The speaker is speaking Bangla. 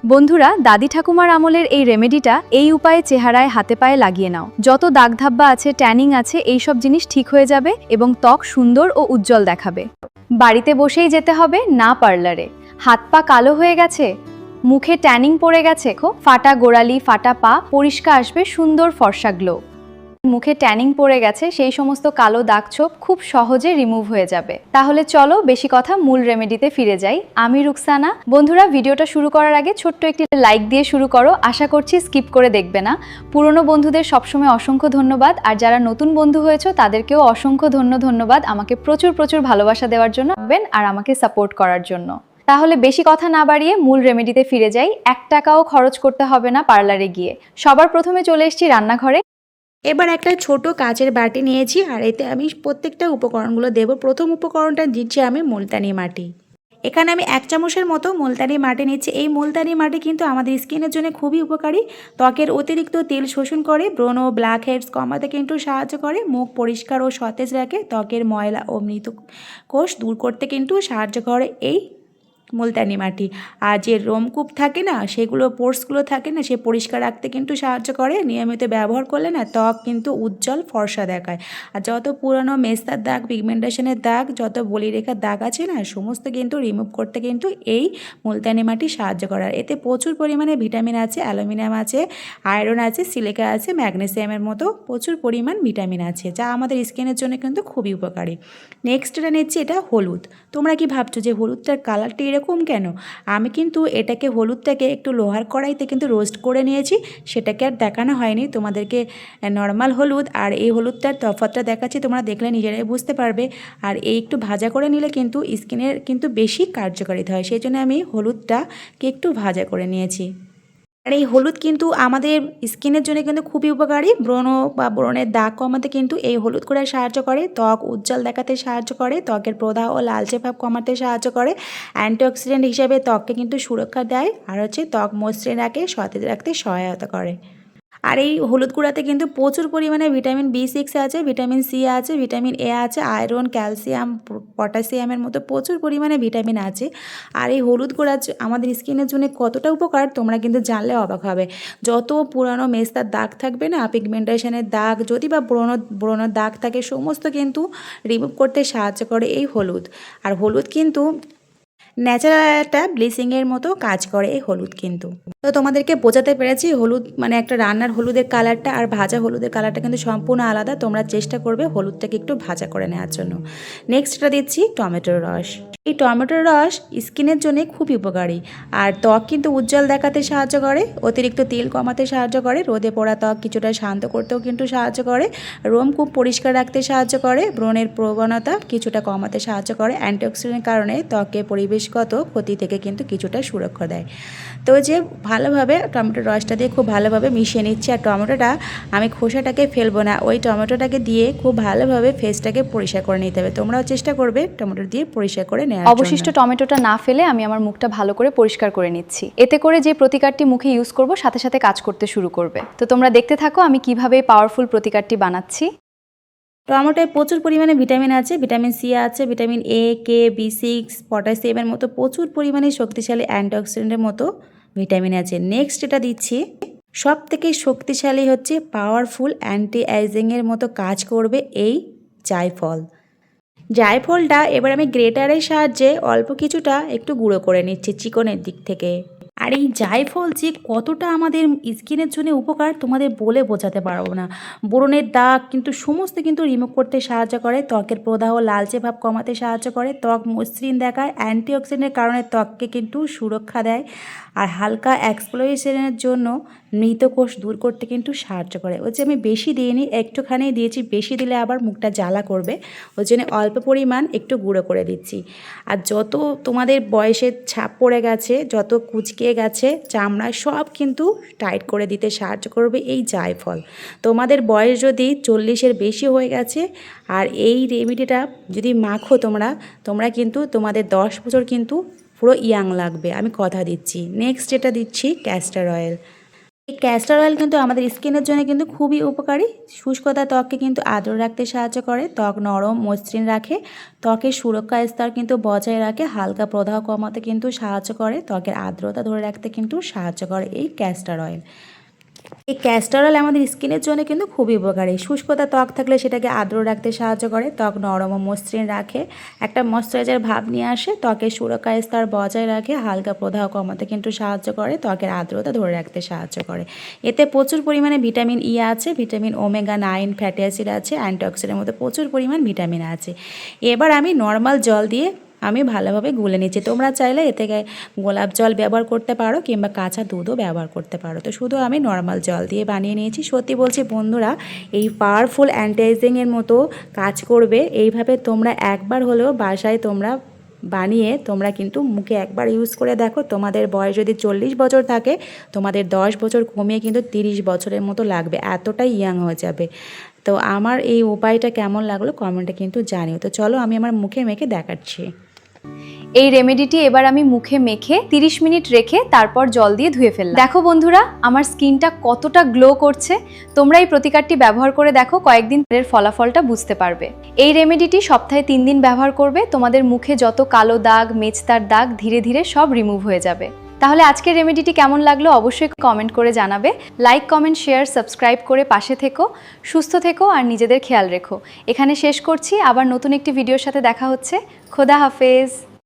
বন্ধুরা, দাদি ঠাকুমার আমলের এই রেমেডিটা এই উপায়ে চেহারায় হাতে পায়ে লাগিয়ে নাও। যত দাগ ধাব্বা আছে, ট্যানিং আছে, এই সব জিনিস ঠিক হয়ে যাবে এবং ত্বক সুন্দর ও উজ্জ্বল দেখাবে। বাড়িতে বসেই যেতে হবে, না পার্লারে। হাত পা কালো হয়ে গেছে, মুখে ট্যানিং পড়ে গেছে, ফাটা গোড়ালি, ফাটা পা পরিষ্কার আসবে, সুন্দর ফর্সা গ্লো। মুখে ট্যানিং পড়ে গেছে, সেই সমস্ত কালো দাগ ছোপ খুব সহজে রিমুভ হয়ে যাবে। তাহলে চলো বেশি কথা, মূল রেমেডিতে ফিরে যাই। আমি রুকসানা। বন্ধুরা, ভিডিওটা শুরু করার আগে ছোট্ট একটি লাইক দিয়ে শুরু করো, আশা করছি স্কিপ করে দেখবে না। পুরনো বন্ধুদের সবসময় অসংখ্য ধন্যবাদ, আর যারা নতুন বন্ধু হয়েছো তাদেরকেও অসংখ্য ধন্যবাদ আমাকে প্রচুর ভালোবাসা দেওয়ার জন্য আর আমাকে সাপোর্ট করার জন্য। তাহলে বেশি কথা না বাড়িয়ে মূল রেমেডিতে ফিরে যাই। 1 টাকাও খরচ করতে হবে না পার্লারে গিয়ে। সবার প্রথমে চলে এসেছি রান্নাঘরে। এবার একটা ছোট কাচের বাটি নিয়েছি, আর এতে আমি প্রত্যেকটা উপকরণগুলো দেব। প্রথম উপকরণটা দিচ্ছি আমি মুলতানি মাটি। এখানে আমি 1 চামচের মতো মুলতানি মাটি নিচ্ছি। এই মুলতানি মাটি কিন্তু আমাদের স্কিনের জন্য খুবই উপকারী। ত্বকের অতিরিক্ত তেল শোষণ করে, ব্রণ ও ব্ল্যাক হেডস কমাতে কিন্তু সাহায্য করে, মুখ পরিষ্কার ও সতেজ রাখে, ত্বকের ময়লা ও মৃত কোষ দূর করতে কিন্তু সাহায্য করে এই মুলতানি মাটি। আর যে রোমকূপ থাকে না, সেগুলো পোর্সগুলো থাকে না, সে পরিষ্কার রাখতে কিন্তু সাহায্য করে। নিয়মিত ব্যবহার করলে না ত্বক কিন্তু উজ্জ্বল ফর্সা দেখায়। আর যত পুরনো মেস্তার দাগ, পিগমেন্টেশনের দাগ, যত বলিরেখার দাগ আছে না, সমস্ত কিন্তু রিমুভ করতে কিন্তু এই মুলতানি মাটি সাহায্য করার। এতে প্রচুর পরিমাণে ভিটামিন আছে, অ্যালুমিনিয়াম আছে, আয়রন আছে, সিলিকা আছে, ম্যাগনেসিয়ামের মতো প্রচুর পরিমাণ ভিটামিন আছে, যা আমাদের স্কিনের জন্য কিন্তু খুবই উপকারী। নেক্সট এটা নিচ্ছি, এটা হলুদ। তোমরা কি ভাবছো যে হলুদটার কালারটা এরকম কেন? আমি কিন্তু এটাকে হলুদটাকে একটু লোহার কড়াইতে কিন্তু রোস্ট করে নিয়েছি, সেটাকে আর দেখানো হয়নি তোমাদেরকে। নর্মাল হলুদ আর এই হলুদটার তফাৎটা দেখাচ্ছি, তোমরা দেখলে নিজেরাই বুঝতে পারবে। আর এই একটু ভাজা করে নিলে কিন্তু স্কিনের কিন্তু বেশি কার্যকারিতা হয়, সেই জন্য আমি হলুদটাকে একটু ভাজা করে নিয়েছি। আর এই হলুদ কিন্তু আমাদের স্কিনের জন্য কিন্তু খুবই উপকারী। ব্রণ বা ব্রণের দাগ কমাতে কিন্তু এই হলুদ করে সাহায্য করে, ত্বক উজ্জ্বল দেখাতে সাহায্য করে, ত্বকের প্রদাহ ও লালচে ভাব কমাতে সাহায্য করে, অ্যান্টিঅক্সিডেন্ট হিসেবে ত্বককে কিন্তু সুরক্ষা দেয়, আর ত্বক মসৃণ রাখে, সতেজ রাখতে সহায়তা করে। আর এই হলুদ গুঁড়াতে কিন্তু প্রচুর পরিমাণে ভিটামিন B6 আছে, ভিটামিন সি আছে, ভিটামিন এ আছে, আয়রন, ক্যালসিয়াম, পটাশিয়ামের মতো প্রচুর পরিমাণে ভিটামিন আছে। আর এই হলুদ গুঁড়া আমাদের স্কিনের জন্য কতটা উপকার তোমরা কিন্তু জানলে অবাক হবে। যত পুরানো মেস্তার দাগ থাকবে না, পিগমেন্টেশনের দাগ, যদি বা ব্রণের দাগ থাকে, সমস্ত কিন্তু রিমুভ করতে সাহায্য করে এই হলুদ। আর হলুদ কিন্তু ন্যাচারাল একটা ব্লিচিংয়ের মতো কাজ করে এই হলুদ কিন্তু। তো তোমাদেরকে বোঝাতে পেরেছি হলুদ মানে একটা রান্নার হলুদের কালারটা আর ভাজা হলুদের কালারটা কিন্তু সম্পূর্ণ আলাদা। তোমরা চেষ্টা করবে হলুদটাকে একটু ভাজা করে নেওয়ার জন্য। নেক্সটটা দিচ্ছি টমেটোর রস। এই টমেটোর রস স্কিনের জন্য খুবই উপকারী, আর ত্বক কিন্তু উজ্জ্বল দেখাতে সাহায্য করে, অতিরিক্ত তেল কমাতে সাহায্য করে, রোদে পোড়া ত্বক কিছুটা শান্ত করতেও কিন্তু সাহায্য করে, খুব পরিষ্কার রাখতে সাহায্য করে, ব্রণের প্রবণতা কিছুটা কমাতে সাহায্য করে, অ্যান্টিঅক্সিডেন্টের কারণে ত্বকে পরিবেশগত ক্ষতি থেকে কিন্তু কিছুটা সুরক্ষা দেয়। তো যে ভালোভাবে টমেটোর রসটা দিয়ে খুব ভালোভাবে মিশিয়ে নিচ্ছি। আর টমেটোটা আমি খোসাটাকে ফেলবো না, ওই টমেটোটাকে দিয়ে খুব ভালোভাবে ফেসটাকে পরিষ্কার করে নিতে হবে। তোমরাও চেষ্টা করবে টমেটো দিয়ে পরিষ্কার করে নেওয়ার জন্য। অবশিষ্ট টমেটোটা না ফেলে আমি আমার মুখটা ভালো করে পরিষ্কার করে নিচ্ছি। এতে করে যে প্রতিকারটি মুখে ইউজ করব, সাথে সাথে কাজ করতে শুরু করবে। তো তোমরা দেখতে থাকো আমি কিভাবে পাওয়ারফুল প্রতিকারটি বানাচ্ছি। টমেটোয় প্রচুর পরিমাণে ভিটামিন আছে, ভিটামিন সি আছে, ভিটামিন এ, কে, B6, পটাশিয়ামের মতো প্রচুর পরিমাণে শক্তিশালী অ্যান্টিঅক্সিডেন্টের মতো ভিটামিন আছে। নেক্সট এটা দিচ্ছি, সব থেকে শক্তিশালী হচ্ছে পাওয়ারফুল অ্যান্টি এজিংয়ের মতো কাজ করবে এই জায়ফল। জায়ফলটা এবার আমি গ্রেটারের সাহায্যে অল্প কিছুটা একটু গুঁড়ো করে নিচ্ছি চিকনের দিক থেকে। আর এই জায়ফল যে কতটা আমাদের স্কিনের জন্য উপকার তোমাদের বলে বোঝাতে পারবো না। ব্রণের দাগ কিন্তু সমস্ত কিন্তু রিমুভ করতে সাহায্য করে, ত্বকের প্রদাহ লালচে ভাব কমাতে সাহায্য করে, ত্বক মসৃণ দেখায়, অ্যান্টিঅক্সিডেন্টের কারণে ত্বককে কিন্তু সুরক্ষা দেয়, আর হালকা এক্সফোলিয়েশনের জন্য মৃত কোষ দূর করতে কিন্তু সাহায্য করে। ওই যে আমি বেশি দিইনি, একটুখানি দিয়েছি, বেশি দিলে আবার মুখটা জ্বালা করবে, ওই জন্য অল্প পরিমাণ একটু গুঁড়ো করে দিচ্ছি। আর যত তোমাদের বয়সের ছাপ পড়ে গেছে, যত কুচকে গেছে চামড়ায়, সব কিন্তু টাইট করে দিতে সাহায্য করবে এই জায়ফল। তোমাদের বয়স যদি 40-এর বেশি হয়ে গেছে আর এই রেমেডিটা যদি মাখো তোমরা কিন্তু তোমাদের 10 বছর কিন্তু পুরো ইয়াং লাগবে, আমি কথা দিচ্ছি। নেক্সট যেটা দিচ্ছি ক্যাস্টর অয়েল। এই ক্যাস্টর অয়েল কিন্তু আমাদের স্কিনের জন্য কিন্তু খুবই উপকারী। শুষ্কতা ত্বককে কিন্তু আর্দ্র রাখতে সাহায্য করে, ত্বক নরম মসৃণ রাখে, ত্বকের সুরক্ষা স্তর কিন্তু বজায় রাখে, হালকা প্রদাহ কমাতে কিন্তু সাহায্য করে, ত্বকের আর্দ্রতা ধরে রাখতে কিন্তু সাহায্য করে এই ক্যাস্টর অয়েল। এই ক্যাস্টর অয়েল আমাদের স্কিনের জন্য কিন্তু খুবই উপকারী। শুষ্কতা ত্বক থাকলে সেটাকে আর্দ্র রাখতে সাহায্য করে, ত্বক নরম ও মসৃণ রাখে, একটা ময়শ্চারাইজার ভাব নিয়ে আসে, ত্বকের সুরক্ষা স্তর বজায় রাখে, হালকা প্রদাহ কমাতে কিন্তু সাহায্য করে, ত্বকের আর্দ্রতা ধরে রাখতে সাহায্য করে। এতে প্রচুর পরিমাণে ভিটামিন ই আছে, ভিটামিন ওমেগা 9 ফ্যাটি অ্যাসিড আছে, অ্যান্টিঅক্সিডেন্টের মধ্যে প্রচুর পরিমাণ ভিটামিন আছে। এবার আমি নর্মাল জল দিয়ে আমি ভালোভাবে গুলে নিচ্ছি। তোমরা চাইলে এতে গোলাপ জল ব্যবহার করতে পারো কিংবা কাঁচা দুধও ব্যবহার করতে পারো। তো শুধু আমি নর্মাল জল দিয়ে বানিয়ে নিয়েছি। সত্যি বলছি বন্ধুরা, এই পাওয়ারফুল অ্যান্টি এজিংয়ের মতো কাজ করবে। এইভাবে তোমরা একবার হলেও বাসায় তোমরা বানিয়ে তোমরা কিন্তু মুখে একবার ইউজ করে দেখো। তোমাদের বয়স যদি 40 বছর থাকে, তোমাদের 10 বছর কমিয়ে কিন্তু 30 বছরের মতো লাগবে, এতটাই ইয়াং হয়ে যাবে। তো আমার এই উপায়টা কেমন লাগলো কমেন্টে কিন্তু জানিও। তো চলো আমি আমার মুখে মেখে দেখাচ্ছি। এই রেমেডিটি এবার আমি মুখে মেখে 30 মিনিট রেখে তারপর জল দিয়ে ধুয়ে ফেললাম। দেখো বন্ধুরা, আমার স্কিনটা কতটা গ্লো করছে। তোমরা এই প্রতিকারটি ব্যবহার করে দেখো, কয়েকদিন এর ফলাফলটা বুঝতে পারবে। এই রেমেডিটি সপ্তাহে 3 দিন ব্যবহার করবে, তোমাদের মুখে যত কালো দাগ, মেচতার দাগ ধীরে ধীরে সব রিমুভ হয়ে যাবে। তাহলে আজকের রেমেডিটি কেমন লাগলো অবশ্যই কমেন্ট করে জানাবে। লাইক, কমেন্ট, শেয়ার, সাবস্ক্রাইব করে পাশে থেকো। সুস্থ থেকো আর নিজেদের খেয়াল রেখো। এখানে শেষ করছি, আবার নতুন একটি ভিডিওর সাথে দেখা হচ্ছে। খোদা হাফেজ।